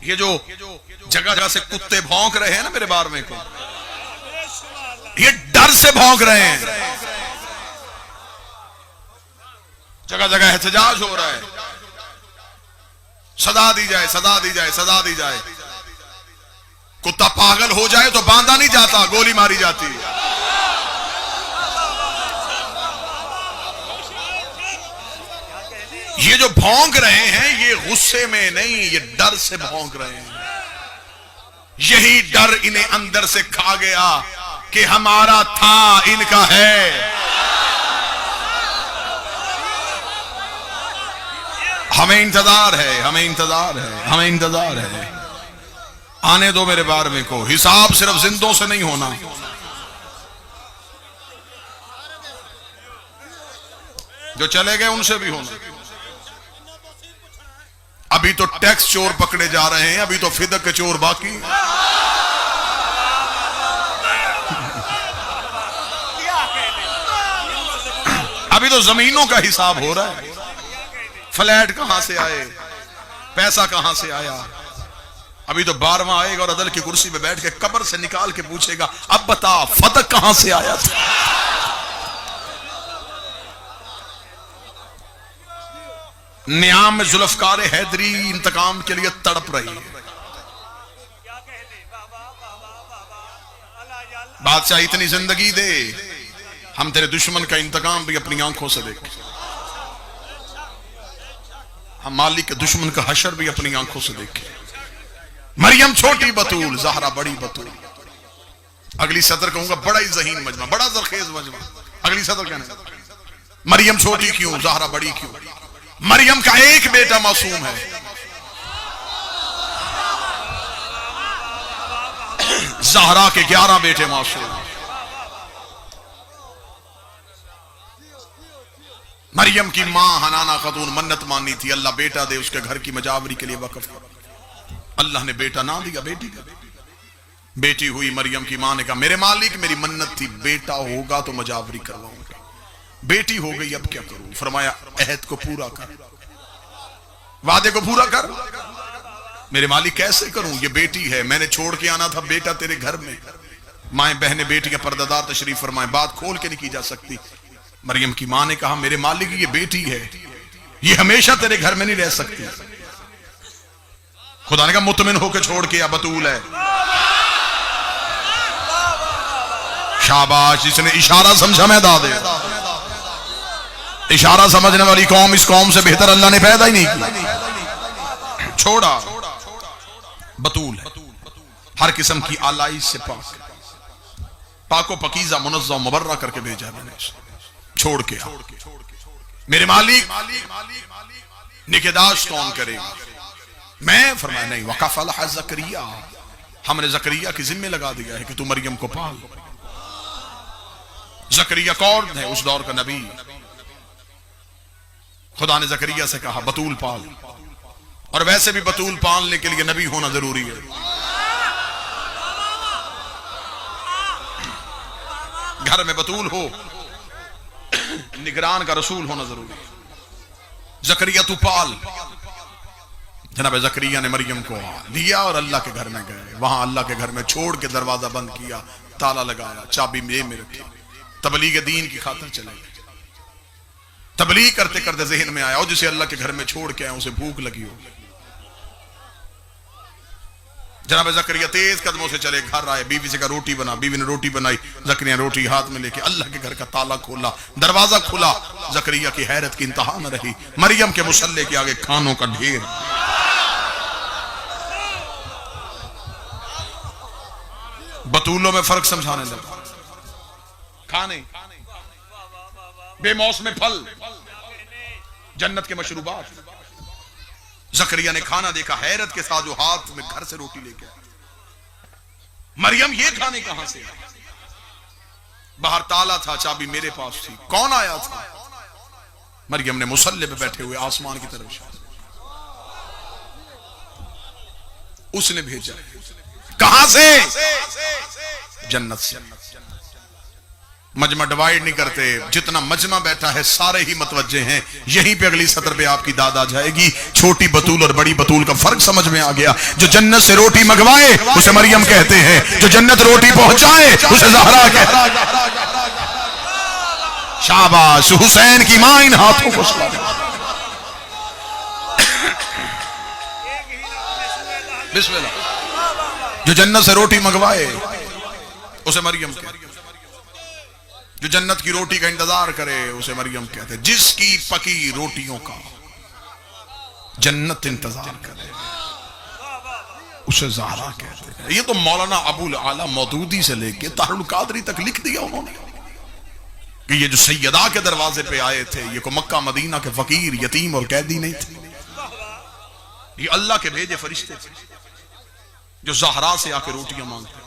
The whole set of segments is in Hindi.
ये जो जगह जगह से कुत्ते भौंक रहे हैं ना मेरे बार में को, ये डर से भौंक रहे हैं। जगह जगह एहतजाज हो रहा है, सदा दी जाए, सदा दी जाए, सदा दी जाए। कुत्ता पागल हो जाए तो बांधा नहीं जाता, गोली मारी जाती है। ये जो भौंक रहे हैं ये गुस्से में नहीं, ये डर से भौंक रहे हैं। यही डर इन्हें अंदर से खा गया कि हमारा था, इनका है। हमें इंतजार है, हमें इंतजार है, हमें इंतजार है। आने दो मेरे बार में को, हिसाब सिर्फ जिंदों से नहीं होना। जो चले गए उनसे भी होना। अभी तो टैक्स चोर पकड़े जा रहे हैं, अभी तो फिदक के चोर बाकी। अभी तो जमीनों का हिसाब हो रहा है। फ्लैट कहां से आए, पैसा कहां से आया। अभी तो 12वां आएगा और अदल की कुर्सी पे बैठ के कब्र से निकाल के पूछेगा, अब बता फतक कहां से आया था। नियाम में जुल्फकार हैदरी इंतकाम के लिए तड़प रही है। बादशाह इतनी जिंदगी दे, हम तेरे दुश्मन का इंतकाम भी अपनी आंखों से देखें। हम मालिक के दुश्मन का हशर भी अपनी आंखों से देखें। मरियम छोटी बतूल, ज़हरा बड़ी बतूल। अगली सदर कहूंगा बड़ा ही ज़हीन मजमा, बड़ा जरखेज मजमा। अगली सदर कहना मरियम छोटी क्यों, ज़हरा बड़ी क्यों। मरियम का एक बेटा मासूम है, ज़हरा के 11 बेटे मासूम। मरियम की मां हनाना खातून मन्नत मानी थी, अल्लाह बेटा दे, उसके घर की मजावरी के लिए वक्फ। अल्लाह ने बेटा ना दिया, बेटी का बेटी हुई। मरियम की मां ने कहा मेरे मालिक मेरी मन्नत थी, बेटा होगा तो मजावरी करवाऊंगा। बेटी हो गई, अब क्या करूं। फरमाया अहद को पूरा कर, वादे को पूरा कर। मेरे मालिक कैसे करूं, ये बेटी है, मैंने छोड़ के आना था बेटा तेरे घर में। माएं बहनें बेटियां पर्दादार तशरीफ फरमाए, बात खोल के नहीं की जा सकती। मरियम की मां ने कहा मेरे मालिक ये बेटी है, ये हमेशा तेरे घर में नहीं रह सकती। खुदा ने कहा मुतमिन होकर छोड़ के, अब बतूल है। शाबाश, जिसने इशारा समझा मैं दादे। इशारा समझने वाली कौम इस कौम से बेहतर अल्लाह ने पैदा ही नहीं किया। छोड़ा, बतूल है, हर किस्म की आलाइश से पाको पकीजा मुनज़्ज़ा मुबर्रा करके भेजा है मैंने। छोड़ के मेरे मालिक निगहदाश्त कौन करेगा। मैं फरमाया नहीं, वक़फ़लहा ज़करिया, हमने ज़करिया की जिम्मे लगा दिया है कि तू मरियम को पाल। ज़करिया कौन है, उस दौर का नबी। खुदा ने ज़करिया से कहा बतूल पाल, और वैसे भी बतूल पालने के लिए नबी होना जरूरी है। घर में बतूल हो, निगरान का रसूल होना जरूरी है। ज़करिया तू पाल। जनाब ज़करिया ने मरियम को लिया और अल्लाह के घर में गए। वहां अल्लाह के घर में छोड़ के दरवाजा बंद किया, ताला लगाया, चाबी में रखी। तबलीग दीन की खातिर चले गए। तबलीग करते करते जहन में आया, और जिसे अल्लाह के घर में छोड़ के आया उसे भूख लगी हो। जनाब ज़करिया तेज कदमों से चले, घर आए, बीवी से कहा रोटी बना। बीवी ने रोटी बनाई। ज़करिया रोटी हाथ में लेके अल्लाह के घर का ताला खोला, दरवाजा खुला। ज़करिया की हैरत की इंतहा न रही। मरियम के मुसल्ले के आगे खानों का ढेर। बतूलों में फर्क समझाने लगा। खाने, बेमौसम फल, जन्नत के मशरूबात। ज़करिया ने खाना देखा, हैरत के साथ जो हाथ में घर से रोटी लेके आया। मरियम ये खाने कहां से आए। बाहर ताला था, चाबी मेरे पास थी। कौन आया था। मरियम ने मुसल्ले पे बैठे हुए आसमान की तरफ उसने भेजा। कहां से, जन्नत से। मजमा डिवाइड नहीं करते, जितना मजमा बैठा है सारे ही मतवज्जे हैं। यहीं पे अगली सत्र पे आपकी दाद आ जाएगी। छोटी बतूल और बड़ी बतूल का फर्क समझ में आ गया। जो जन्नत से रोटी मंगवाए उसे मरियम कहते हैं, जो जन्नत रोटी पहुंचाए उसे ज़हरा कहते हैं। शाबाश हुसैन की मां इन हाथों को बिस्मिल्लाह। जो जन्नत से रोटी मंगवाए उसे मरियम कहते हैं। जो जन्नत की रोटी का इंतजार करे उसे मरियम कहते हैं। जिसकी पकी रोटियों का जन्नत इंतजार करे उसे ज़हरा कहते हैं। ये तो मौलाना अबुल आला मौदूदी से लेके तारुल कादरी तक लिख दिया उन्होंने कि ये जो सैयदा के दरवाजे पे आए थे ये को मक्का मदीना के फकीर यतीम और कैदी नहीं थे, ये अल्लाह के भेजे फरिश्ते थे जो ज़हरा से आके रोटियां मांगते।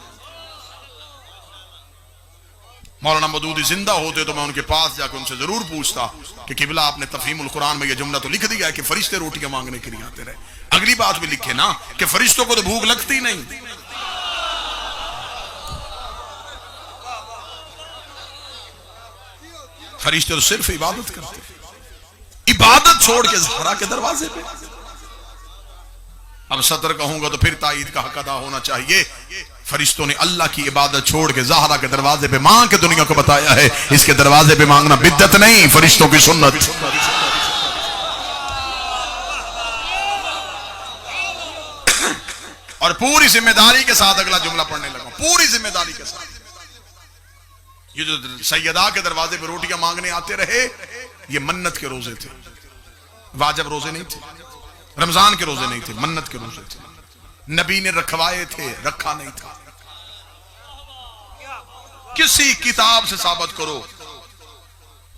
मौलाना मौदूदी जिंदा होते तो मैं उनके पास जाकर उनसे जरूर पूछता कि किबला आपने तफहीमुल कुरान में यह जुमला तो लिख दिया है कि फरिश्ते रोटियां मांगने के लिए आते रहे। अगली बात भी लिखे ना कि फरिश्तों को तो भूख लगती नहीं। फरिश्ते तो सिर्फ इबादत करते, इबादत छोड़ के ज़हरा के दरवाजे पे। अब सतर कहूंगा तो फिर ताईद का हक अदा होना चाहिए। फरिश्तों ने अल्लाह की इबादत छोड़ के ज़हरा के दरवाजे पे मांग के दुनिया को बताया है। इसके दरवाजे पे मांगना बिद्दत नहीं, फरिश्तों की सुन्नत। और पूरी जिम्मेदारी के साथ अगला जुमला पढ़ने लगा, पूरी जिम्मेदारी के साथ। ये जो सैयदा के दरवाजे पे रोटियां मांगने आते रहे ये मन्नत के रोजे थे, वाजिब रोजे नहीं थे, रमजान के रोजे नहीं थे, मन्नत के रोजे थे। नबी ने रखवाए थे, रखा नहीं था। किसी किताब से साबित करो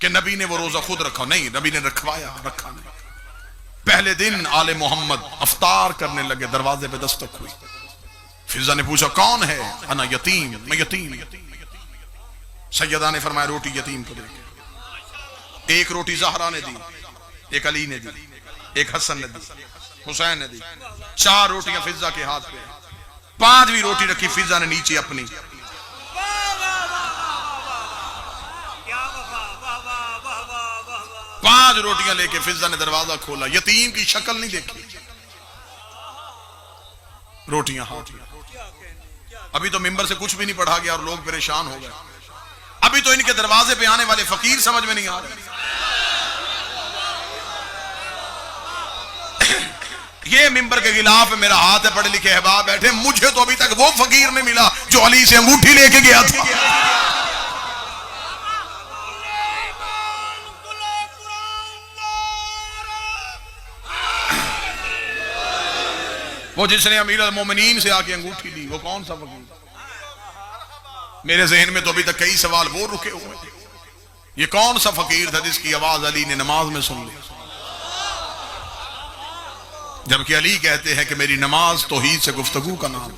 कि नबी ने वो रोजा खुद रखा, नहीं, नबी ने रखवाया, रखा नहीं। पहले दिन आले मोहम्मद अफ्तार करने लगे, दरवाजे पे दस्तक हुई। फिजा ने पूछा कौन है? अना यतीम, मैं यतीम। सैयदा ने फरमाया रोटी यतीम को दे। एक रोटी ज़हरा ने दी, एक अली ने दी, एक हसन ने दी, हुसैन ने दी। 4 रोटियां फिजा के हाथ पे, 5वीं रोटी रखी फिजा ने नीचे अपनी। 5 रोटियां लेके फिजा ने दरवाजा खोला, यतीम की शक्ल नहीं देखी, रोटियां हाथ में। अभी तो मिंबर से कुछ भी नहीं पढ़ा गया और लोग परेशान हो गए। अभी तो इनके दरवाजे पे आने वाले फकीर समझ में नहीं आ रहे। ये मिंबर के गिलाफ में मेरा हाथ है, पढ़े लिखे अहबाब बैठे, मुझे तो अभी तक वो फकीर नहीं मिला जो अली से अंगूठी लेके गया था। वो जिसने अमीर अल मोमिनीन से आके अंगूठी ली, वो कौन सा फकीर? मेरे जहन में तो अभी तक कई सवाल वो रुके हुए। ये कौन सा फकीर था जिसकी आवाज अली ने नमाज में सुन ली? जबकि अली कहते हैं कि मेरी नमाज तौहीद से गुफ्तगू का नाम।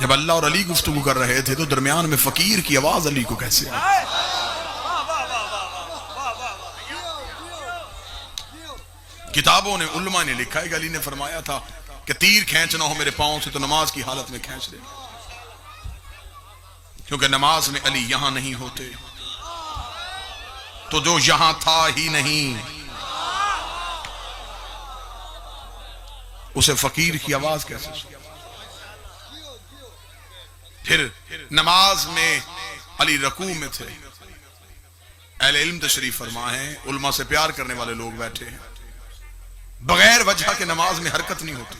जब अल्लाह और अली गुफ्तगू कर रहे थे तो दरमियान में फकीर की आवाज अली को कैसे आई? किताबों ने, उल्मा ने लिखा है कि अली ने फरमाया था कि तीर खींचना हो मेरे पांव से तो नमाज की हालत में खींच दे, क्योंकि नमाज में अली यहां नहीं होते तो जो यहां था ही नहीं उसे फकीर की आवाज कैसे सुने? फिर नमाज में अली रकू में थे। अहले इल्म तशरीफ फरमा है, उल्मा से प्यार करने वाले लोग बैठे हैं। बगैर वजह के नमाज में हरकत नहीं होती।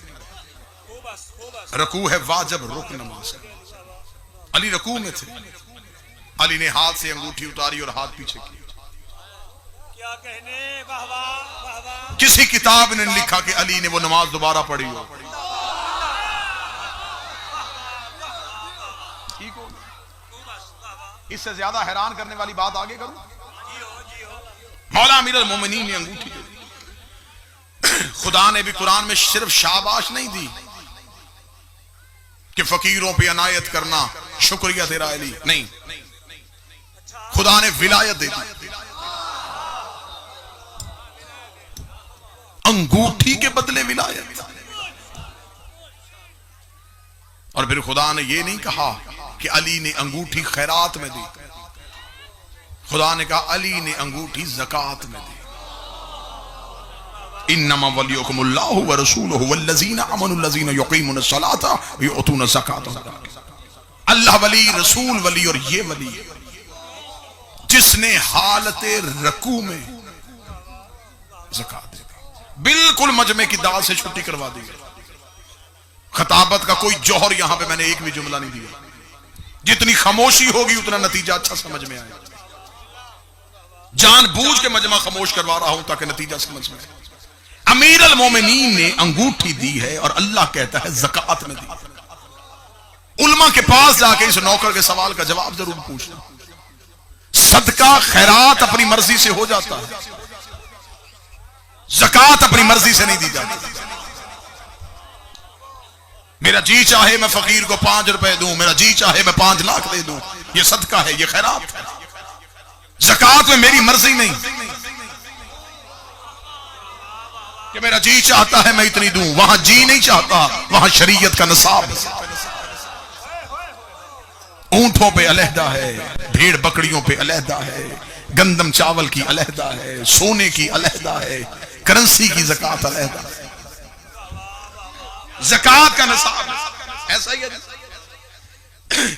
रकू है वाजिब रुक नमाज का। अली रकू में थे, अली ने हाथ से अंगूठी उतारी और हाथ पीछे किया। क्या कहने, वाह वाह वाह वाह। किसी किताब ने लिखा कि अली ने वो नमाज दोबारा पढ़ी हो। ठीक हो? इससे ज्यादा हैरान करने वाली बात आगे करूं? मौला अमीर अल मोमिनीन ने अंगूठी दे दी। खुदा ने भी कुरान में सिर्फ शाबाश नहीं दी कि फकीरों पे अनायत करना शुक्रिया तेरा अली, नहीं, खुदा ने विलायत दे दी। अंगूठी के बदले विलायत। और फिर खुदा ने यह नहीं कहा कि अली ने अंगूठी खैरात में दी, खुदा ने कहा अली ने अंगूठी ज़कात में दी। इन्नमा वलियुकुमुल्लाहु व रसूलुहु वल्लज़ीना आमनुल्लज़ीना युक़ीमुनस्सलाता व युअतूनज़्ज़कात। अल्लाह वली, रसूल वली और ये वली जिसने हालत रकू में ज़कात दी, बिल्कुल मजमे की दाल से छुट्टी करवा दी। खताबत का कोई जौहर यहां पे मैंने एक भी जुमला नहीं दिया। जितनी खामोशी होगी उतना नतीजा अच्छा समझ में आएगा। जानबूझ के मजमा खामोश करवा रहा हूं ताकि नतीजा समझ में आए। अमीर अल मोमिनीन ने अंगूठी दी है और अल्लाह कहता है ज़कात में दी। उलमा के पास जाके इस नौकर के सवाल का जवाब जरूर पूछना। सदका खैरात अपनी मर्जी से हो जाता है, ज़कात अपनी मर्जी से नहीं दी जाती। मेरा जी चाहे मैं फकीर को 5 रुपए दूं, मेरा जी चाहे मैं 5 लाख दे दूं, ये सदका है, ये खैरात है। ज़कात में मेरी मर्जी नहीं कि मेरा जी चाहता है मैं इतनी दूं, वहां जी नहीं चाहता, वहां शरीयत का निसाब है। ऊंटों पे अलहदा है, भेड़ बकरियों पे अलहदा है, गंदम चावल की अलहदा है, सोने की अलहदा है, करेंसी की ज़कात अलहदा है। ज़कात का निसाब ऐसा ही है।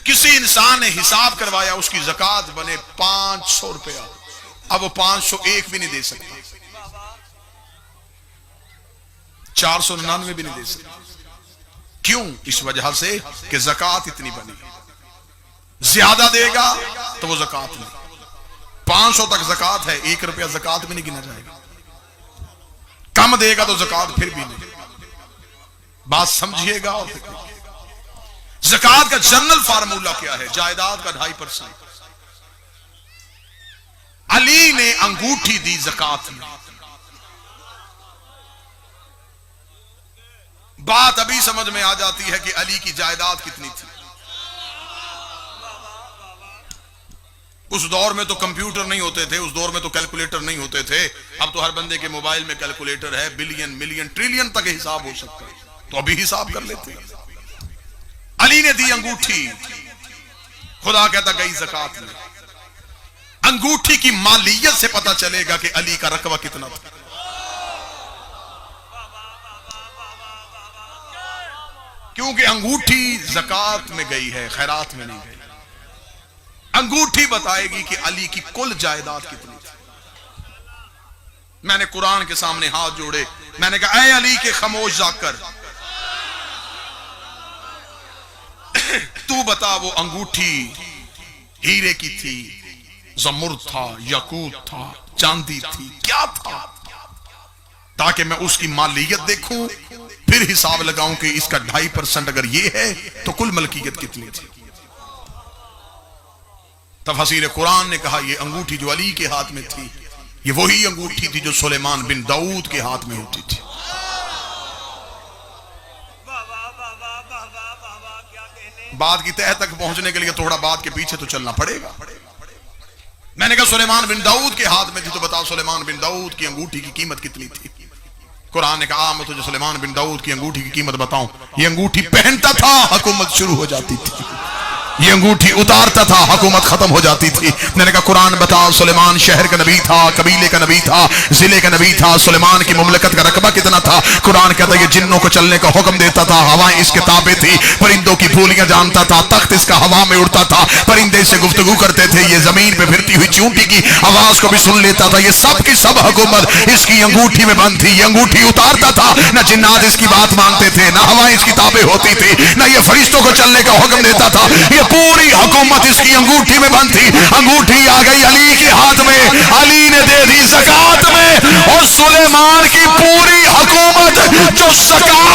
किसी इंसान ने हिसाब करवाया, उसकी ज़कात बने 500 रुपया, अब वो 501 भी नहीं दे सकता, 499 भी नहीं दे सकता। क्यों? इस वजह से कि ज़कात इतनी बनी। ज्यादा देगा तो वो ज़कात नहीं। 500 तक ज़कात है, 1 रुपया ज़कात में नहीं गिना जाएगा। कम देगा तो ज़कात फिर भी नहीं। बात समझिएगा। और ज़कात का जनरल फार्मूला क्या है? जायदाद का 2.5%। अली ने अंगूठी दी ज़कात में। बात अभी समझ में आ जाती है कि अली की जायदाद कितनी थी। उस दौर में तो कंप्यूटर नहीं होते थे, उस दौर में तो कैलकुलेटर नहीं होते थे। अब तो हर बंदे के मोबाइल में कैलकुलेटर है, बिलियन मिलियन ट्रिलियन तक हिसाब हो सकता है, तो अभी हिसाब कर लेते हैं। अली ने दी अंगूठी, खुदा कहता गई ज़कात में। अंगूठी की मालियत से पता चलेगा कि अली का रकबा कितना था। क्योंकि अंगूठी ज़कात में गई है, खैरात में नहीं गई। अंगूठी बताएगी कि अली की कुल जायदाद कितनी थी। मैंने कुरान के सामने हाथ जोड़े, मैंने कहा ऐ अली के खामोश जाकर, तू बता वो अंगूठी हीरे की थी, जमुर्द था, याकूत था, चांदी थी, क्या था, ताकि मैं उसकी मालियत देखूं, फिर हिसाब लगाऊं कि इसका 2.5% अगर ये है तो कुल मलकियत कितनी थी। तफसीर कुरान ने कहा ये अंगूठी जो अली के हाथ में थी, ये वही अंगूठी थी जो सुलेमान बिन दाऊद के हाथ में होती थी। बात की तह तक पहुंचने के लिए थोड़ा बात के पीछे तो चलना पड़ेगा। मैंने कहा सुलेमान बिन दाऊद के हाथ में थी, तो बताओ सुलेमान बिन दाऊद की अंगूठी की कीमत कितनी थी। कुरान ने कहा मैं तुझे सुलेमान बिन दाऊद की अंगूठी की कीमत बताऊं। ये अंगूठी पहनता था, हुकूमत शुरू हो जाती थी, ये अंगूठी उतारता था, हुकूमत खत्म हो जाती थी। मैंने कहा कुरान बताओ सुलेमान शहर का नबी था, कबीले का नबी था, जिले का नबी था, सुलेमान की मुमलकत का रकबा कितना था। कुरान कहता ये जिन्नों को चलने का हुक्म देता था, हवाएं इसके ताबे थी, परिंदों की बोलियां जानता था, तख्त इसका हवा में उड़ता था, परिंदे से गुफ्तगू करते थे, ये जमीन पे फिरती हुई चूंटी की आवाज को भी सुन लेता था। ये सब की सब हुकूमत इसकी अंगूठी में बंद थी। ये अंगूठी उतारता था, न जिन्नात इसकी बात मानते थे, न हवाएं इसकी ताबे होती थी, न ये फरिश्तों को चलने का हुक्म देता था। ये पूरी हुकूमत इसकी अंगूठी में बंद थी। अंगूठी आ गई अली के हाथ में, अली ने दे दी ज़कात में, और सुलेमान की पूरी हुकूमत जो ज़कात